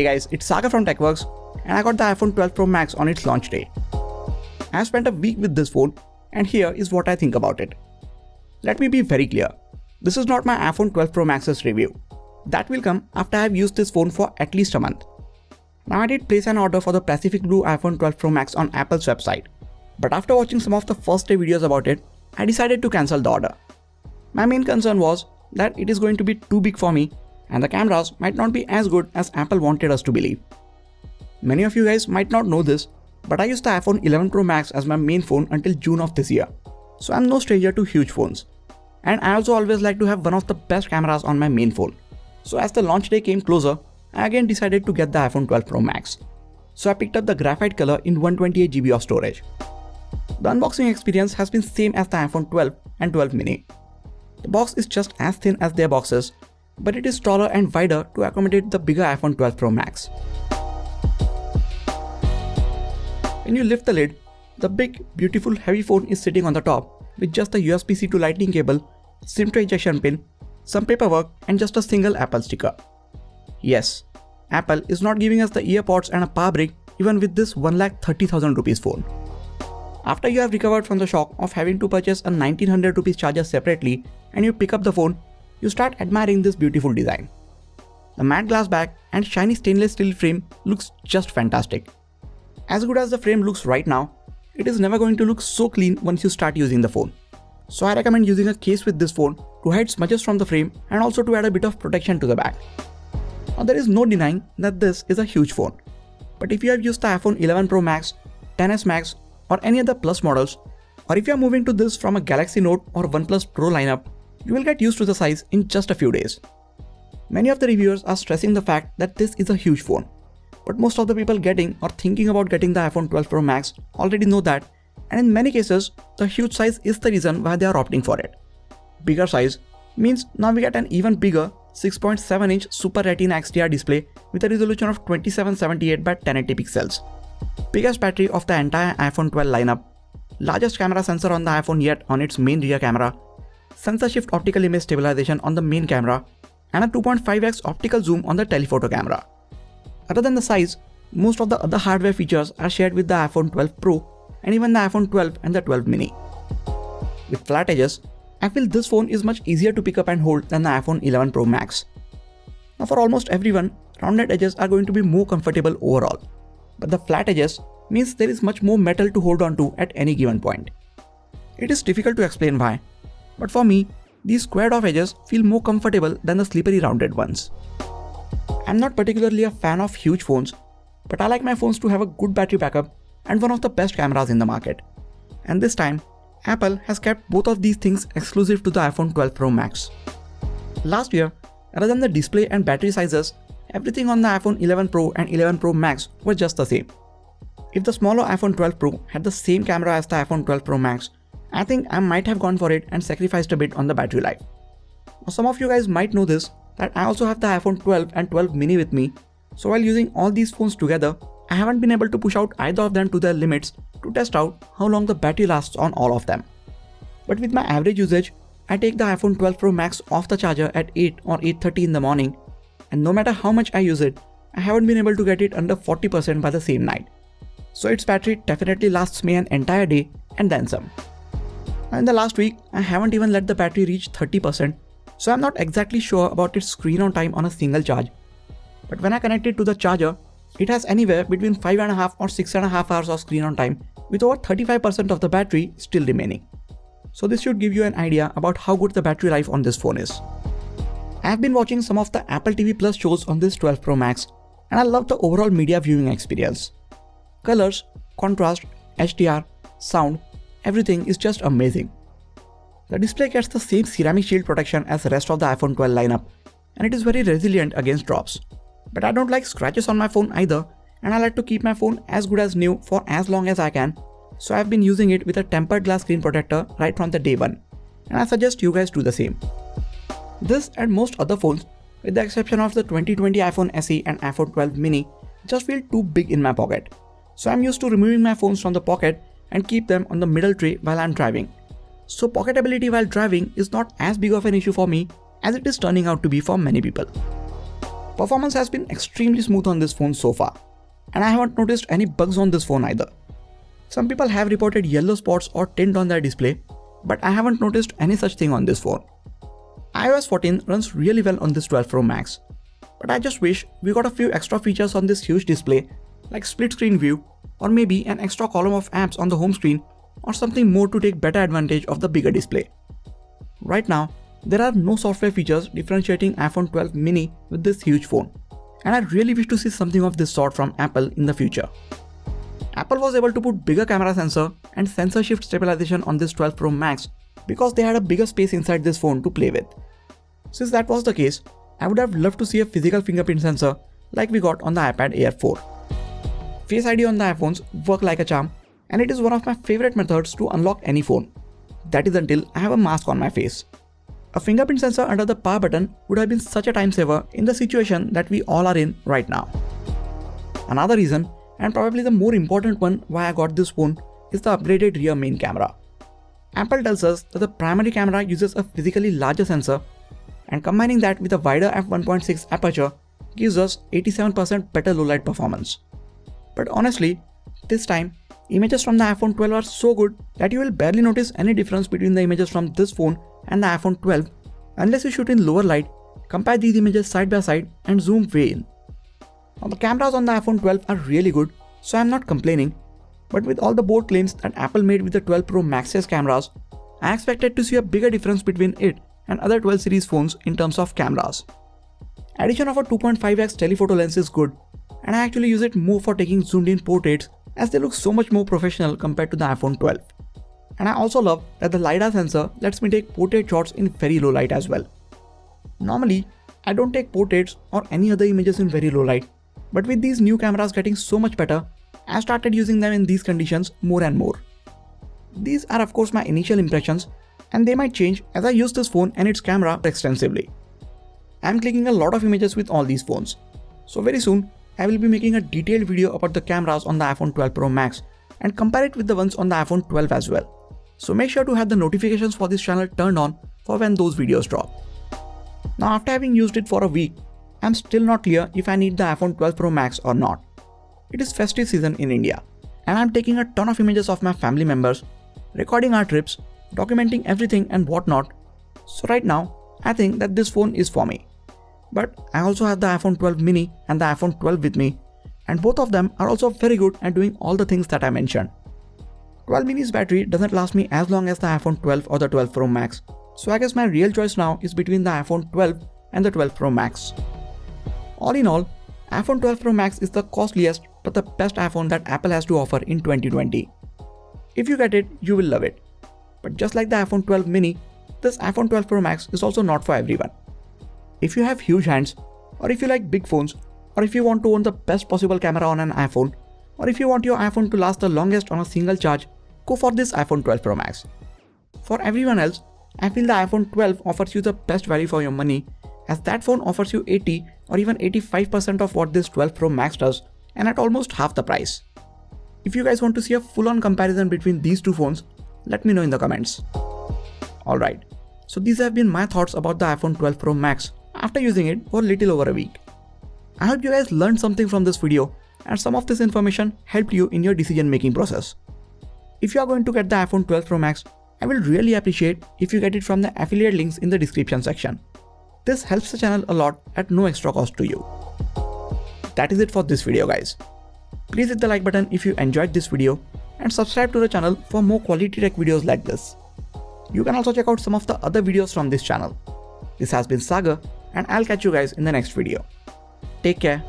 Hey guys, it's Sagar from TechWorks, and I got the iPhone 12 Pro Max on its launch day. I have spent a week with this phone, and here is what I think about it. Let me be very clear, this is not my iPhone 12 Pro Max's review. That will come after I have used this phone for at least a month. Now I did place an order for the Pacific Blue iPhone 12 Pro Max on Apple's website, but after watching some of the first day videos about it, I decided to cancel the order. My main concern was that it is going to be too big for me and the cameras might not be as good as Apple wanted us to believe. Many of you guys might not know this, but I used the iPhone 11 Pro Max as my main phone until June of this year, so I'm no stranger to huge phones. And I also always like to have one of the best cameras on my main phone. So as the launch day came closer, I again decided to get the iPhone 12 Pro Max. So I picked up the graphite color in 128GB of storage. The unboxing experience has been same as the iPhone 12 and 12 mini. The box is just as thin as their boxes, but it is taller and wider to accommodate the bigger iPhone 12 Pro Max. When you lift the lid, the big, beautiful, heavy phone is sitting on the top with just a USB-C to Lightning cable, SIM tray ejection pin, some paperwork and just a single Apple sticker. Yes, Apple is not giving us the earpods and a power brick even with this 1,30,000 rupees phone. After you have recovered from the shock of having to purchase a 1900 rupees charger separately and you pick up the phone, you start admiring this beautiful design. The matte glass back and shiny stainless steel frame looks just fantastic. As good as the frame looks right now, it is never going to look so clean once you start using the phone. So I recommend using a case with this phone to hide smudges from the frame and also to add a bit of protection to the back. Now there is no denying that this is a huge phone. But if you have used the iPhone 11 Pro Max, XS Max or any other Plus models, or if you are moving to this from a Galaxy Note or OnePlus Pro lineup, you will get used to the size in just a few days. Many of the reviewers are stressing the fact that this is a huge phone, but most of the people getting or thinking about getting the iPhone 12 Pro Max already know that, and in many cases, the huge size is the reason why they are opting for it. Bigger size means now we get an even bigger 6.7-inch Super Retina XDR display with a resolution of 2778 by 1080 pixels. Biggest battery of the entire iPhone 12 lineup, largest camera sensor on the iPhone yet on its main rear camera, sensor shift optical image stabilization on the main camera, and a 2.5x optical zoom on the telephoto camera. Other than the size, most of the other hardware features are shared with the iPhone 12 Pro and even the iPhone 12 and the 12 mini. With flat edges, I feel this phone is much easier to pick up and hold than the iPhone 11 Pro Max. Now for almost everyone, rounded edges are going to be more comfortable overall, but the flat edges means there is much more metal to hold on to at any given point. It is difficult to explain why, but for me, these squared off edges feel more comfortable than the slippery rounded ones. I'm not particularly a fan of huge phones, but I like my phones to have a good battery backup and one of the best cameras in the market. And this time, Apple has kept both of these things exclusive to the iPhone 12 Pro Max. Last year, other than the display and battery sizes, everything on the iPhone 11 Pro and 11 Pro Max were just the same. If the smaller iPhone 12 Pro had the same camera as the iPhone 12 Pro Max, I think I might have gone for it and sacrificed a bit on the battery life. Now some of you guys might know this, that I also have the iPhone 12 and 12 mini with me, so while using all these phones together, I haven't been able to push out either of them to their limits to test out how long the battery lasts on all of them. But with my average usage, I take the iPhone 12 Pro Max off the charger at 8 or 8:30 in the morning, and no matter how much I use it, I haven't been able to get it under 40% by the same night. So its battery definitely lasts me an entire day and then some. In the last week, I haven't even let the battery reach 30%, so I'm not exactly sure about its screen on time on a single charge. But when I connect it to the charger, it has anywhere between 5.5 or 6.5 hours of screen on time with over 35% of the battery still remaining. So this should give you an idea about how good the battery life on this phone is. I have been watching some of the Apple TV Plus shows on this 12 Pro Max and I love the overall media viewing experience. Colors, contrast, HDR, sound, everything is just amazing. The display gets the same ceramic shield protection as the rest of the iPhone 12 lineup and it is very resilient against drops. But I don't like scratches on my phone either, and I like to keep my phone as good as new for as long as I can, so I've been using it with a tempered glass screen protector right from the day one, and I suggest you guys do the same. This and most other phones, with the exception of the 2020 iPhone SE and iPhone 12 mini, just feel too big in my pocket. So I'm used to removing my phones from the pocket and keep them on the middle tray while I'm driving. So pocketability while driving is not as big of an issue for me as it is turning out to be for many people. Performance has been extremely smooth on this phone so far, and I haven't noticed any bugs on this phone either. Some people have reported yellow spots or tint on their display, but I haven't noticed any such thing on this phone. iOS 14 runs really well on this 12 Pro Max, but I just wish we got a few extra features on this huge display like split screen view, or maybe an extra column of apps on the home screen, or something more to take better advantage of the bigger display. Right now, there are no software features differentiating iPhone 12 mini with this huge phone, and I really wish to see something of this sort from Apple in the future. Apple was able to put bigger camera sensor and sensor shift stabilization on this 12 Pro Max because they had a bigger space inside this phone to play with. Since that was the case, I would have loved to see a physical fingerprint sensor like we got on the iPad Air 4. Face ID on the iPhones work like a charm, and it is one of my favorite methods to unlock any phone. That is until I have a mask on my face. A fingerprint sensor under the power button would have been such a time saver in the situation that we all are in right now. Another reason, and probably the more important one why I got this phone, is the upgraded rear main camera. Apple tells us that the primary camera uses a physically larger sensor, and combining that with a wider f1.6 aperture gives us 87% better low light performance. But honestly, this time, images from the iPhone 12 are so good that you will barely notice any difference between the images from this phone and the iPhone 12 unless you shoot in lower light, compare these images side by side and zoom way in. Now the cameras on the iPhone 12 are really good, so I am not complaining, but with all the bold claims that Apple made with the 12 Pro Max's cameras, I expected to see a bigger difference between it and other 12 series phones in terms of cameras. Addition of a 2.5x telephoto lens is good, and I actually use it more for taking zoomed in portraits as they look so much more professional compared to the iPhone 12. And I also love that the LiDAR sensor lets me take portrait shots in very low light as well. Normally, I don't take portraits or any other images in very low light, but with these new cameras getting so much better, I started using them in these conditions more and more. These are of course my initial impressions, and they might change as I use this phone and its camera extensively. I am clicking a lot of images with all these phones, so very soon I will be making a detailed video about the cameras on the iPhone 12 Pro Max and compare it with the ones on the iPhone 12 as well. So make sure to have the notifications for this channel turned on for when those videos drop. Now after having used it for a week, I am still not clear if I need the iPhone 12 Pro Max or not. It is festive season in India, and I am taking a ton of images of my family members, recording our trips, documenting everything and whatnot. So right now, I think that this phone is for me. But I also have the iPhone 12 mini and the iPhone 12 with me, and both of them are also very good at doing all the things that I mentioned. 12 mini's battery doesn't last me as long as the iPhone 12 or the 12 Pro Max, so I guess my real choice now is between the iPhone 12 and the 12 Pro Max. All in all, iPhone 12 Pro Max is the costliest but the best iPhone that Apple has to offer in 2020. If you get it, you will love it. But just like the iPhone 12 mini, this iPhone 12 Pro Max is also not for everyone. If you have huge hands, or if you like big phones, or if you want to own the best possible camera on an iPhone, or if you want your iPhone to last the longest on a single charge, go for this iPhone 12 Pro Max. For everyone else, I feel the iPhone 12 offers you the best value for your money, as that phone offers you 80 or even 85% of what this 12 Pro Max does, and at almost half the price. If you guys want to see a full-on comparison between these two phones, let me know in the comments. Alright, so these have been my thoughts about the iPhone 12 Pro Max after using it for a little over a week. I hope you guys learned something from this video and some of this information helped you in your decision making process. If you are going to get the iPhone 12 Pro Max, I will really appreciate if you get it from the affiliate links in the description section. This helps the channel a lot at no extra cost to you. That is it for this video guys. Please hit the like button if you enjoyed this video and subscribe to the channel for more quality tech videos like this. You can also check out some of the other videos from this channel. This has been Sagar, and I'll catch you guys in the next video. Take care.